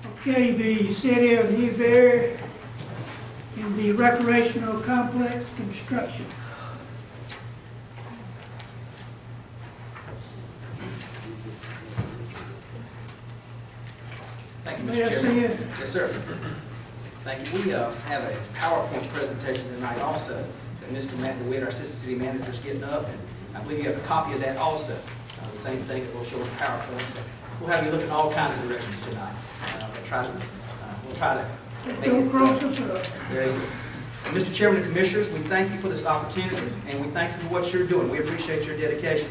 Okay, the city of Newberry in the recreational complex construction. Thank you, May I Mr. see Chairman. it? Yes, sir. Thank you. We have a PowerPoint presentation tonight also that Mr. Matt DeWitt, our Assistant City Manager, is getting up, and I believe you have a copy of that also. The same thing that we'll show in PowerPoint. So we'll have you look in all kinds of directions tonight. We'll try to make Don't it. cross us up. There you go. And Mr. Chairman and Commissioners, we thank you for this opportunity, and we thank you for what you're doing. We appreciate your dedication.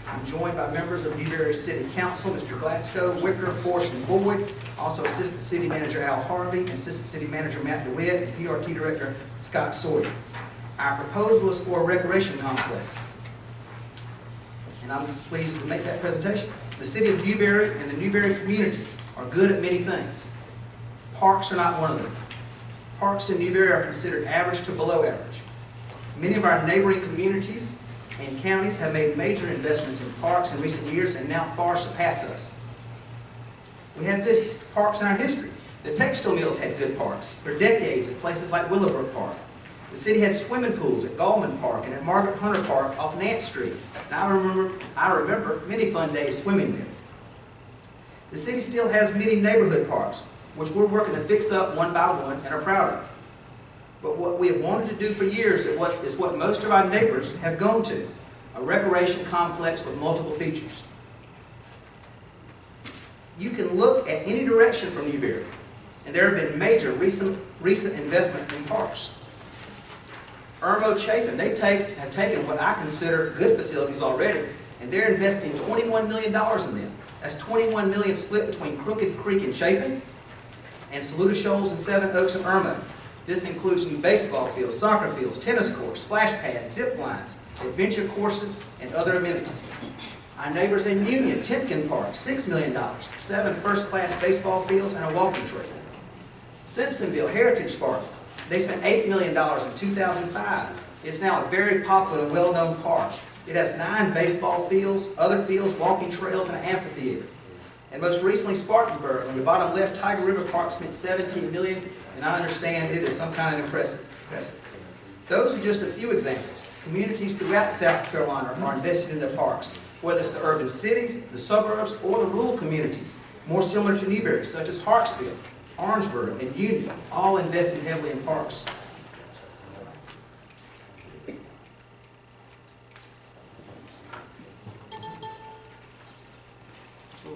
I'm joined by members of Newberry City Council, Mr. Glasgow, Wicker, Forrest, and Boyd, also Assistant City Manager Al Harvey, and Assistant City Manager Matt DeWitt, and PRT Director Scott Sawyer. Our proposal is for a recreation complex, and I'm pleased to make that presentation. The City of Newberry and the Newberry community are good at many things. Parks are not one of them. Parks in Newberry are considered average to below average. Many of our neighboring communities and counties have made major investments in parks in recent years and now far surpass us. We have good parks in our history. The textile mills had good parks for decades at places like Willowbrook Park. The city had swimming pools at Gallman Park and at Margaret Hunter Park off Nance Street. And I remember many fun days swimming there. The city still has many neighborhood parks, which we're working to fix up one by one and are proud of. But what we have wanted to do for years is what most of our neighbors have gone to, a recreation complex with multiple features. You can look at any direction from Newberry, and there have been major recent investment in parks. Irmo Chapin, have taken what I consider good facilities already, and they're investing $21 million in them. That's $21 million split between Crooked Creek and Chapin, and Saluda Shoals and Seven Oaks and Irmo. This includes new baseball fields, soccer fields, tennis courts, splash pads, zip lines, adventure courses, and other amenities. Our neighbors in Union, Tipkin Park, $6 million, 7 first-class baseball fields, and a walking trail. Simpsonville Heritage Park, they spent $8 million in 2005. It's now a very popular and well-known park. It has 9 baseball fields, other fields, walking trails, and an amphitheater. And most recently, Spartanburg, on the bottom left, Tiger River Park spent $17 million, and I understand it is some kind of impressive. Those are just a few examples. Communities throughout South Carolina are invested in their parks, whether it's the urban cities, the suburbs, or the rural communities, more similar to Newberry, such as Hartsville, Orangeburg, and Union, all invested heavily in parks.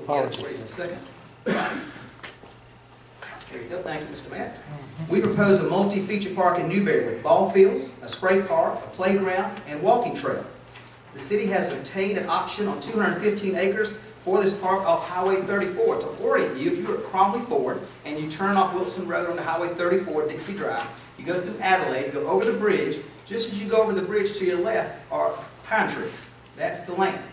Wait a second. There you go. Thank you, Mr. Matt. We propose a multi-feature park in Newberry with ball fields, a spray park, a playground, and walking trail. The city has obtained an option on 215 acres for this park off Highway 34. To orient you, if you're at Cromley Ford and you turn off Wilson Road onto Highway 34, Dixie Drive, you go through Adelaide, you go over the bridge. Just as you go over the bridge to your left are pine trees. That's the land.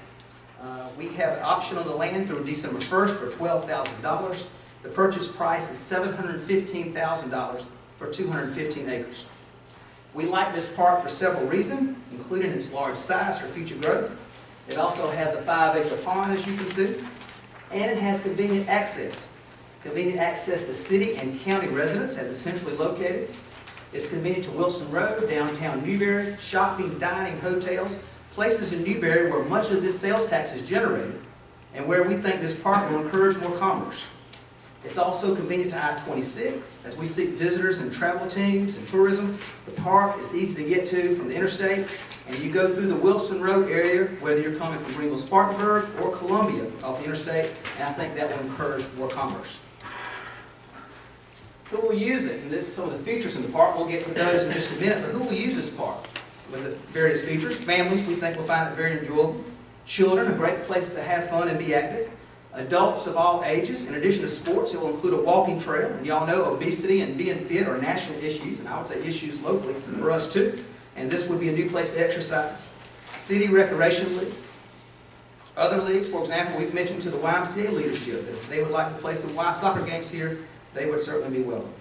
We have an option on the land through December 1st for $12,000. The purchase price is $715,000 for 215 acres. We like this park for several reasons, including its large size for future growth. It also has a 5-acre pond, as you can see, and it has convenient access. Convenient access to city and county residents, as it's centrally located. It's convenient to Wilson Road, downtown Newberry, shopping, dining, hotels, places in Newberry where much of this sales tax is generated, and where we think this park will encourage more commerce. It's also convenient to I-26 as we seek visitors and travel teams and tourism. The park is easy to get to from the interstate, and you go through the Wilson Road area, whether you're coming from Greenville, Spartanburg, or Columbia off the interstate, and I think that will encourage more commerce. Who will use it? And this is some of the features in the park. We'll get to those in just a minute, but who will use this park? With the various features. Families, we think, will find it very enjoyable. Children, a great place to have fun and be active. Adults of all ages. In addition to sports, it will include a walking trail. And y'all know obesity and being fit are national issues, and I would say issues locally for us too. And this would be a new place to exercise. City recreation leagues. Other leagues, for example, we've mentioned to the YMCA leadership that if they would like to play some Y soccer games here, they would certainly be welcome.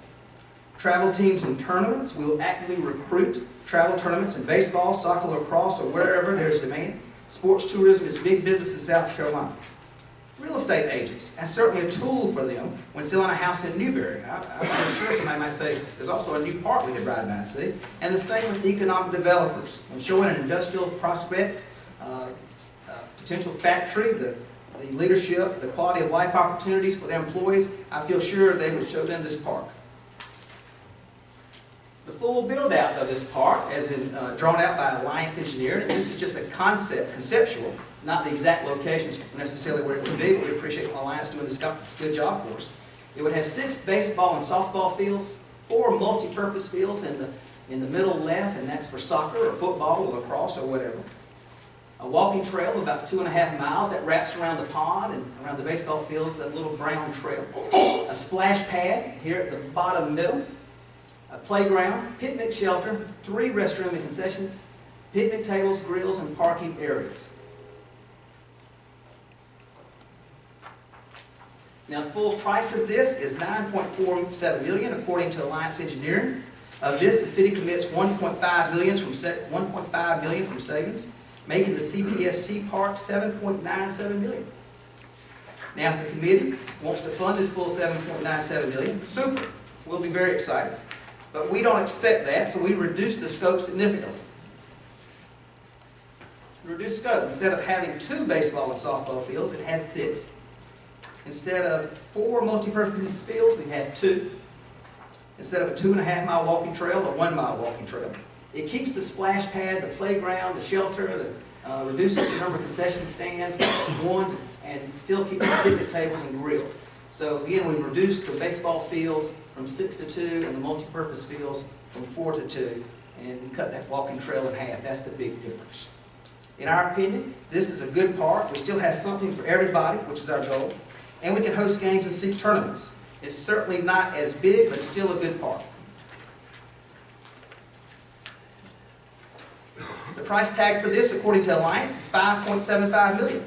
Travel teams and tournaments. We will actively recruit travel tournaments in baseball, soccer, lacrosse, or wherever there's demand. Sports tourism is big business in South Carolina. real estate agents, and certainly a tool for them when selling a house in Newberry. I'm sure somebody might say, there's also a new park we could ride by and see. And the same with economic developers. When showing an industrial prospect, potential factory, the leadership, the quality of life opportunities for their employees, I feel sure they would show them this park. The full build-out of this park, as in drawn out by Alliance Engineering, and this is just a conceptual, not the exact locations necessarily where it would be, but we appreciate Alliance doing this good job for us. It would have 6 baseball and softball fields, 4 multi-purpose fields in the middle left, and that's for soccer or football or lacrosse or whatever. A walking trail of about 2.5 miles that wraps around the pond and around the baseball fields, that little brown trail. A splash pad here at the bottom middle. A playground, picnic shelter, 3 restroom and concessions, picnic tables, grills, and parking areas. Now, the full price of this is $9.47 million, according to Alliance Engineering. Of this, the city commits $1.5 million from savings, making the CPST park $7.97 million. Now, if the committee wants to fund this full $7.97 million, super. We'll be very excited. But we don't expect that, so we reduce the scope significantly. Reduce scope. Instead of having 2 baseball and softball fields, it has 6. Instead of 4 multi-purpose fields, we have 2. Instead of a 2.5-mile walking trail, a 1-mile walking trail. It keeps the splash pad, the playground, the shelter, reduces the number of concession stands to 1, and still keeps the picnic tables and grills. So again, we reduced the baseball fields from 6 to 2 and the multi-purpose fields from 4 to 2 and cut that walking trail in half. That's the big difference. In our opinion, this is a good park. We still have something for everybody, which is our goal. And we can host games and seek tournaments. It's certainly not as big, but it's still a good park. The price tag for this, according to Alliance, is $5.75 million.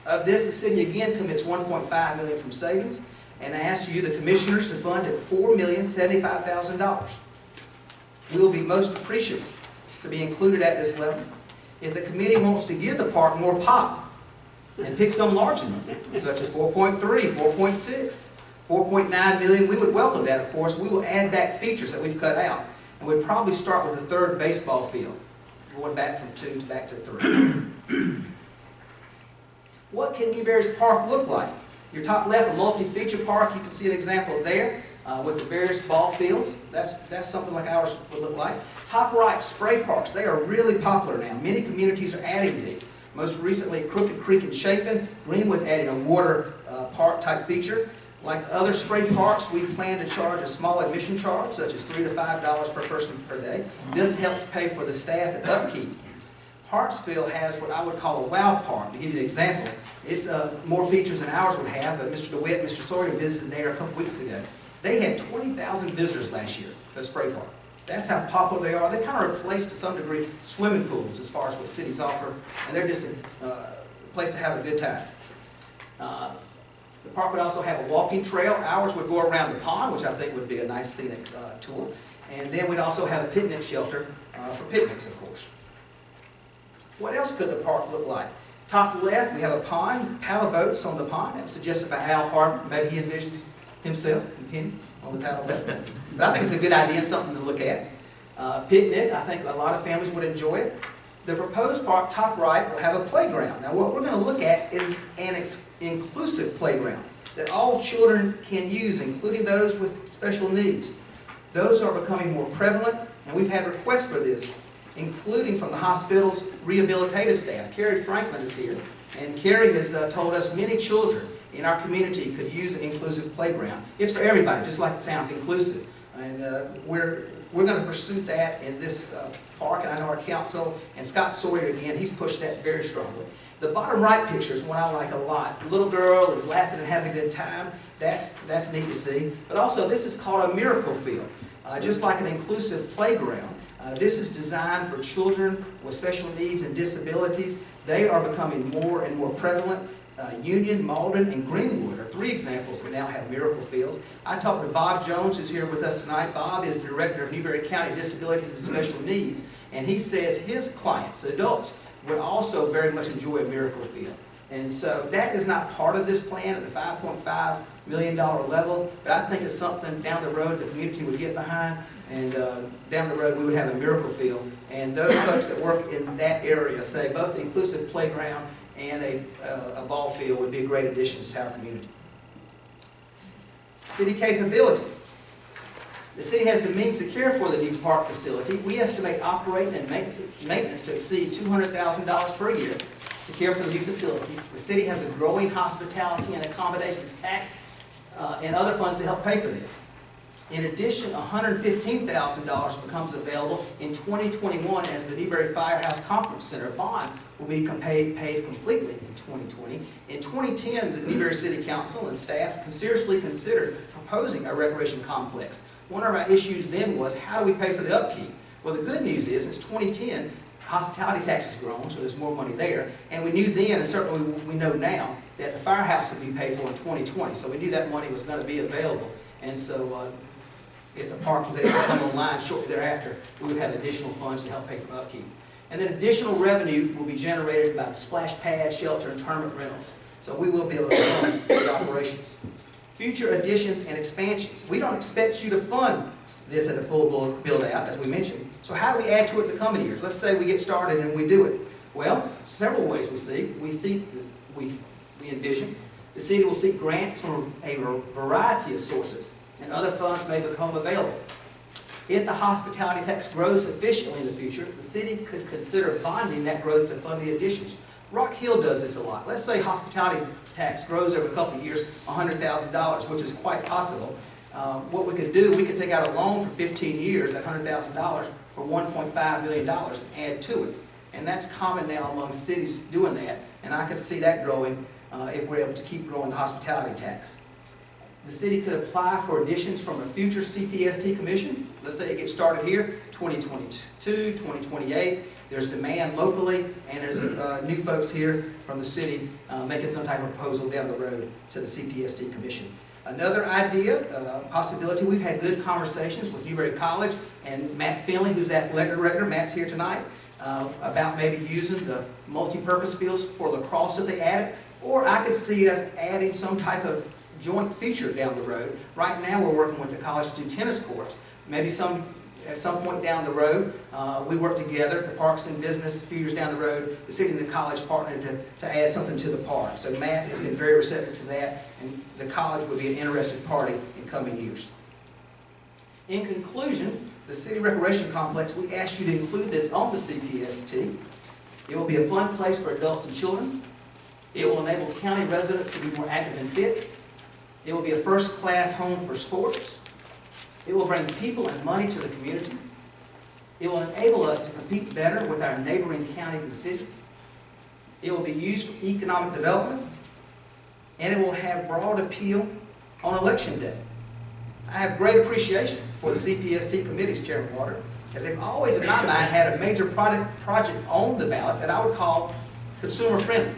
Of this, the city again commits $1.5 million from savings, and I ask you, the commissioners, to fund at $4,075,000. We will be most appreciative to be included at this level. If the committee wants to give the park more pop and pick some large number, such as 4.3, 4.6, 4.9 million, we would welcome that, of course. We will add back features that we've cut out, and we'd probably start with a 3rd baseball field, going back from 2 back to 3. What can Newberry's park look like? Your top left, a multi-feature park. You can see an example there with the various ball fields. That's something like ours would look like. Top right, spray parks. They are really popular now. Many communities are adding these. Most recently, Crooked Creek in Chapin, Greenwood's adding a water park type feature. Like other spray parks, we plan to charge a small admission charge, such as $3 to $5 per person per day. This helps pay for the staff and upkeep. Hartsville has what I would call a wow park. To give you an example, it's more features than ours would have, but Mr. DeWitt and Mr. Sawyer visited there a couple weeks ago. They had 20,000 visitors last year to the spray park. That's how popular they are. They kind of replaced, to some degree, swimming pools as far as what cities offer, and they're just a place to have a good time. The park would also have a walking trail. Ours would go around the pond, which I think would be a nice scenic tour. And then we'd also have a picnic shelter for picnics, of course. What else could the park look like? Top left, we have a pond, paddle boats on the pond. That was suggested by Al Harvey. Maybe he envisions himself and Penny on the paddle boat. But I think it's a good idea and something to look at. Picnic, I think a lot of families would enjoy it. The proposed park, top right, will have a playground. Now what we're going to look at is an inclusive playground that all children can use, including those with special needs. Those are becoming more prevalent, and we've had requests for this, including from the hospital's rehabilitative staff. Carrie Franklin is here, and Carrie has told us many children in our community could use an inclusive playground. It's for everybody, just like it sounds, inclusive. And we're going to pursue that in this park, and I know our council, and Scott Sawyer again, he's pushed that very strongly. The bottom right picture is one I like a lot. The little girl is laughing and having a good time. That's neat to see. But also, this is called a miracle field. Just like an inclusive playground, this is designed for children with special needs and disabilities. They are becoming more and more prevalent. Union, Malden, and Greenwood are 3 examples that now have miracle fields. I talked to Bob Jones, who's here with us tonight. Bob is the Director of Newberry County Disabilities and Special Needs, and he says his clients, adults, would also very much enjoy a miracle field. And so that is not part of this plan at the $5.5 million level, but I think it's something down the road the community would get behind, and down the road we would have a miracle field. And those folks that work in that area say both an inclusive playground and a ball field would be great additions to our community. City capability. The city has the means to care for the new park facility. We estimate operating and maintenance to exceed $200,000 per year to care for the new facility. The city has a growing hospitality and accommodations tax and other funds to help pay for this. In addition, $115,000 becomes available in 2021 as the Newberry Firehouse Conference Center bond will be paid completely in 2020. In 2010, the Newberry City Council and staff seriously considered proposing a recreation complex. One of our issues then was, how do we pay for the upkeep? Well, the good news is, since 2010, hospitality tax has grown, so there's more money there. And we knew then, and certainly we know now, that the firehouse would be paid for in 2020. So we knew that money was going to be available. And so if the park was able to come online shortly thereafter, we would have additional funds to help pay for upkeep. And then additional revenue will be generated by splash pad, shelter, and tournament rentals. So we will be able to fund the operations. Future additions and expansions. We don't expect you to fund this at a full build-out, as we mentioned. So how do we add to it in the coming years? Let's say we get started and we do it. Well, several ways we envision. The city will seek grants from a variety of sources, and other funds may become available. If the hospitality tax grows sufficiently in the future, the city could consider bonding that growth to fund the additions. Rock Hill does this a lot. Let's say hospitality tax grows over a couple of years, $100,000, which is quite possible. What we could do, we could take out a loan for 15 years, that $100,000, for $1.5 million and add to it. And that's common now among cities doing that, and I could see that growing if we're able to keep growing the hospitality tax. The city could apply for additions from a future CPST commission. Let's say it gets started here, 2022, 2028. There's demand locally, and there's new folks here from the city making some type of proposal down the road to the CPST commission. Another idea, possibility, we've had good conversations with Newberry College and Matt Finley, who's the athletic director. Matt's here tonight, about maybe using the multi-purpose fields for lacrosse that they added. Or I could see us adding some type of joint feature down the road. Right now we're working with the college to do tennis courts. Maybe at some point down the road, we work together, the Parks and Business, a few years down the road, the city and the college partnered to add something to the park. So Matt has been very receptive to that, and the college would be an interested party in coming years. In conclusion, the City Recreation Complex, we ask you to include this on the CPST. It will be a fun place for adults and children. It will enable county residents to be more active and fit. It will be a first-class home for sports. It will bring people and money to the community. It will enable us to compete better with our neighboring counties and cities. It will be used for economic development. And it will have broad appeal on election day. I have great appreciation for the CPST committees, Chairman Water, as they've always, in my mind, had a major project on the ballot that I would call consumer-friendly.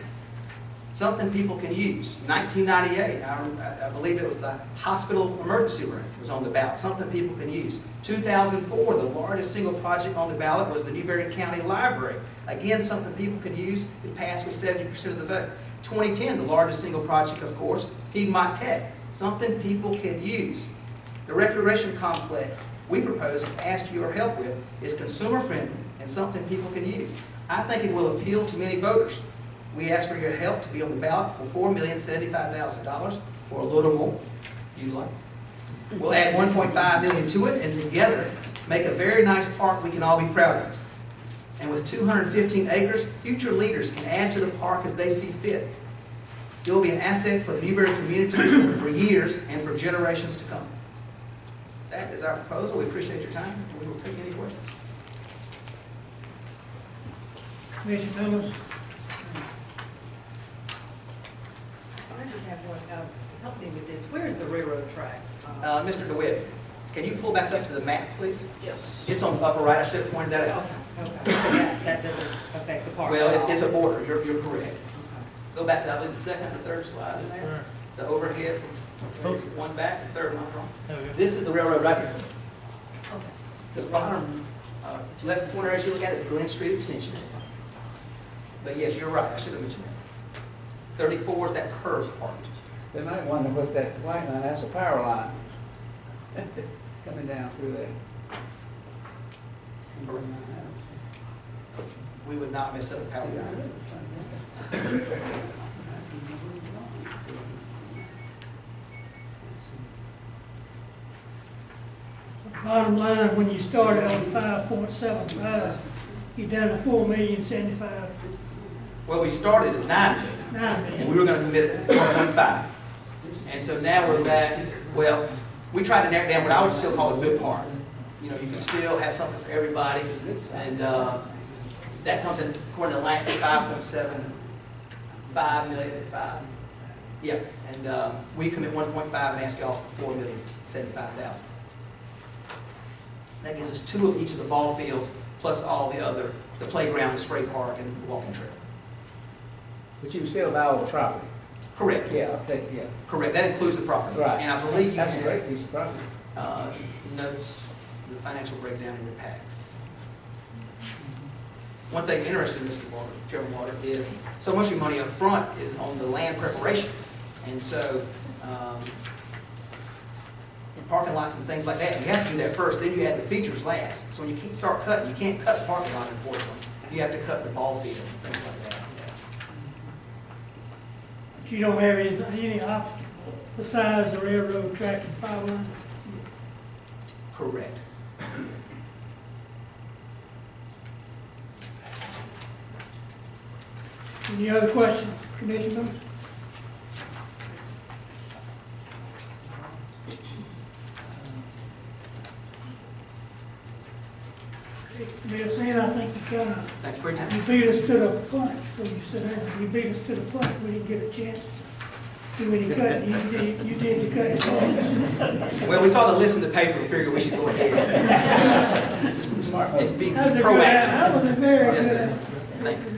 Something people can use. 1998, I believe it was the hospital emergency room was on the ballot. Something people can use. 2004, the largest single project on the ballot was the Newberry County Library. Again, something people could use. It passed with 70% of the vote. 2010, the largest single project, of course, Piedmont Tech. Something people can use. The recreation complex we propose and ask your help with is consumer-friendly and something people can use. I think it will appeal to many voters. We ask for your help to be on the ballot for $4,075,000 or a little more, if you'd like. We'll add $1.5 million to it, and together make a very nice park we can all be proud of. And with 215 acres, future leaders can add to the park as they see fit. It will be an asset for the Newberry community for years and for generations to come. That is our proposal. We appreciate your time. We will take any questions. Commissioner Phillips? I just have one, help me with this. Where is the railroad track? Mr. DeWitt, can you pull back up to the map, please? Yes. It's on the upper right. I should have pointed that out. Okay. So that doesn't affect the park. Well, at all. it's a border. You're correct. Okay. Go back to, I believe, the second or third slide. Yes, sir. The overhead, one back, the third one wrong. Okay. This is the railroad right here. Okay. So the bottom left corner as you look at it is Glen Street Extension. But yes, you're right. I should have mentioned that. 34 is that curved part. They might wonder what that white line, that's a power line coming down through there. We would not mess up the power lines. Bottom line, when you started on 5.75, you done a 4,075,000. Well, we started at 9 million, and we were gonna commit at 1.5. And so now we're back, well, we tried to narrow it down what I would still call a good part. You know, you can still have something for everybody, and that comes in, according to Lance, 5.75 million, 5. Yeah, and we commit 1.5 and ask y'all for 4,075,000. That gives us 2 of each of the ball fields, plus all the other, the playground, the spray park, and the walking trail. But you still buy all the property? Correct. Yeah, I'll take, yeah. Correct, that includes the property. Right. And I believe you That's a have great piece of property. notes, the financial breakdown in your packs. One thing interesting, Mr. Water, Chairman Water, is so much of your money up front is on the land preparation. And so, in parking lots and things like that, you have to do that first, then you add the features last. So when you start cutting, you can't cut the parking lot, unfortunately. You have to cut the ball fields and things like that. But you don't have any obstacle besides the railroad track and power line. Correct. Any other questions, Commission members? Mayor Sand, I think you kind of, Thank you for your time. you beat us to the punch before you sit down. You beat us to the punch. We didn't get a chance to do any cutting. You did the cutting. Well, we saw the list in the paper and figured we should go ahead Smart and move. be That was a good, proactive. that was a very Yes, good sir. answer. Thank you.